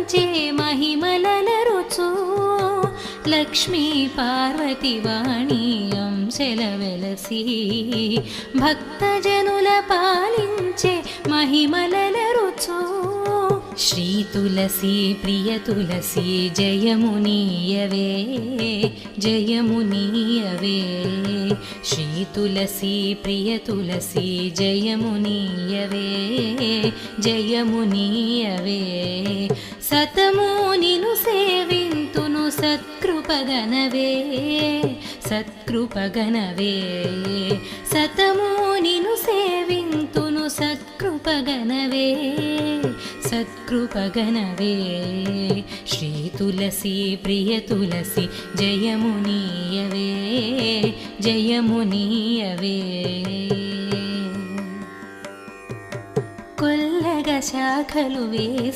పాలించే మహిమలరుచు లక్ష్మీ పార్వతి వాణి అంశల వెలసి భక్తజనుల పాలించే మహిమలరుచు శ్రీ తులసి ప్రియ తులసి జయమునీయవే జయమునీయవే శ్రీ తులసి ప్రియ తులసి జయమునీయవే జయమునీయవే సతము నిను సేవింతును సత్కృపగనవే సత్కృపగనవే సతము నిను సేవింతును సత్కృపగనవే సత్కృపగనవే శ్రీ తులసి ప్రియ తులసి జయమునీయవే జయమునీయవే కొల్లగ శాఖలు వేసి